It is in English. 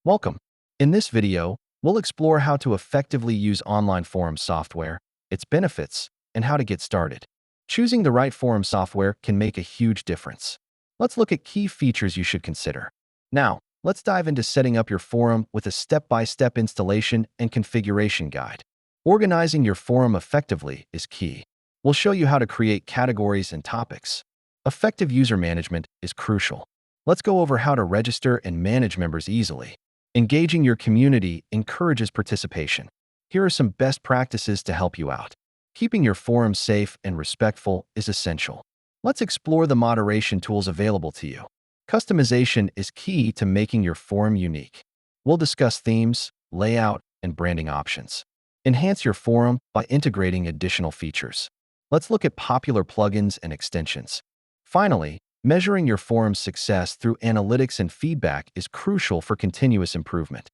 Welcome. In this video, we'll explore how to effectively use online forum software, its benefits, and how to get started. Choosing the right forum software can make a huge difference. Let's look at key features you should consider. Now, let's dive into setting up your forum with a step-by-step installation and configuration guide. Organizing your forum effectively is key. We'll show you how to create categories and topics. Effective user management is crucial. Let's go over how to register and manage members easily. Engaging your community encourages participation. Here are some best practices to help you out. Keeping your forum safe and respectful is essential. Let's explore the moderation tools available to you. Customization is key to making your forum unique. We'll discuss themes, layout, and branding options. Enhance your forum by integrating additional features. Let's look at popular plugins and extensions. Finally, measuring your forum's success through analytics and feedback is crucial for continuous improvement.